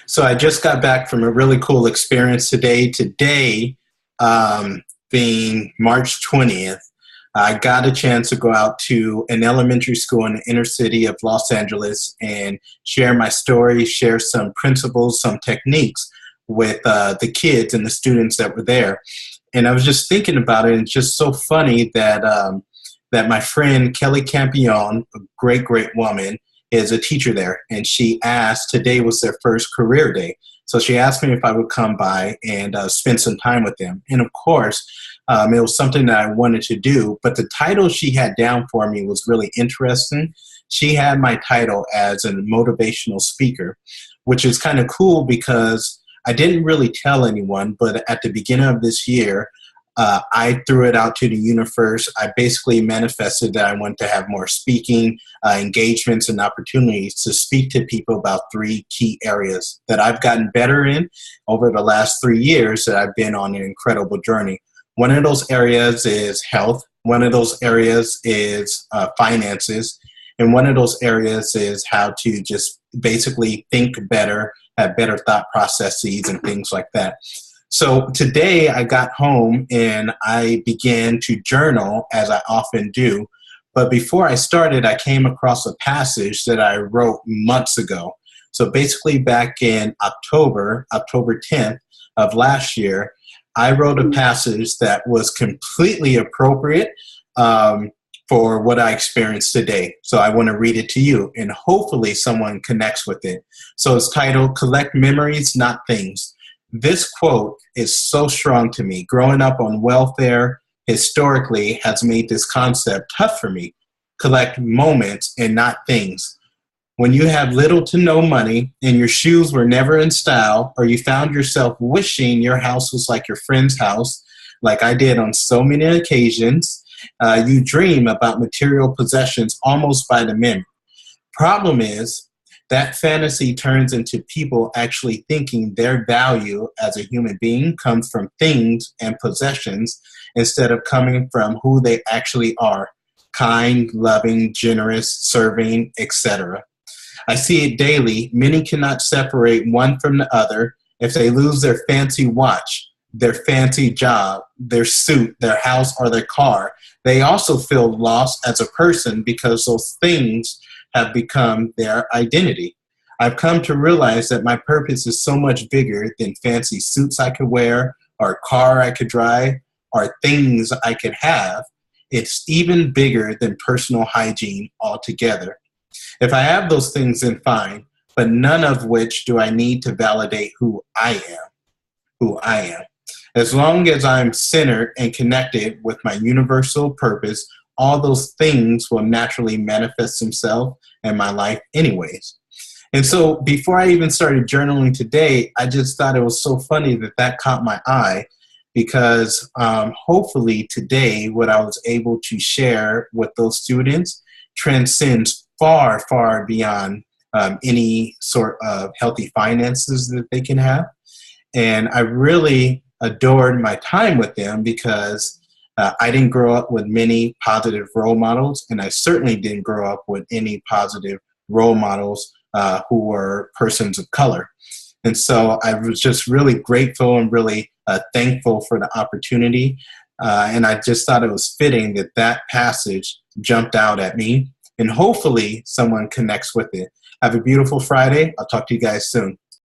So I just got back from a really cool experience today. Today, being March 20th, I got a chance to go out to an elementary school in the inner city of Los Angeles and share my story, share some principles, some techniques with the kids and the students that were there. And I was just thinking about it, and it's just so funny that my friend Kelly Campion, a great woman, is a teacher there, and she asked, today was their first career day. So she asked me if I would come by and spend some time with them. And of course, it was something that I wanted to do, but the title she had down for me was really interesting. She had my title as a motivational speaker, which is kind of cool because I didn't really tell anyone, but at the beginning of this year, I threw it out to the universe. I basically manifested that I want to have more speaking engagements and opportunities to speak to people about three key areas that I've gotten better in over the last 3 years that I've been on an incredible journey. One of those areas is health. One of those areas is finances. And one of those areas is how to just basically think better, have better thought processes and things like that. So today I got home and I began to journal, as I often do. But before I started, I came across a passage that I wrote months ago. So basically back in October 10th of last year, I wrote a passage that was completely appropriate for what I experienced today. So I want to read it to you, and hopefully someone connects with it. So it's titled, Collect Memories, Not Things. This quote is so strong to me. Growing up on welfare historically has made this concept tough for me. Collect moments and not things. When you have little to no money and your shoes were never in style, or you found yourself wishing your house was like your friend's house, like I did on so many occasions, you dream about material possessions almost by the minute. Problem is, that fantasy turns into people actually thinking their value as a human being comes from things and possessions instead of coming from who they actually are: kind, loving, generous, serving, etc. I see it daily. Many cannot separate one from the other. If they lose their fancy watch, their fancy job, their suit, their house, or their car, they also feel lost as a person because those things have become their identity. I've come to realize that my purpose is so much bigger than fancy suits I could wear, or a car I could drive, or things I could have. It's even bigger than personal hygiene altogether. If I have those things, then fine, but none of which do I need to validate who I am. As long as I'm centered and connected with my universal purpose, all those things will naturally manifest themselves in my life anyways. And so before I even started journaling today, I just thought it was so funny that caught my eye, because hopefully today what I was able to share with those students transcends far beyond any sort of healthy finances that they can have. And I really adored my time with them because I didn't grow up with many positive role models, and I certainly didn't grow up with any positive role models who were persons of color. And so I was just really grateful and really thankful for the opportunity. And I just thought it was fitting that passage jumped out at me, and hopefully someone connects with it. Have a beautiful Friday. I'll talk to you guys soon.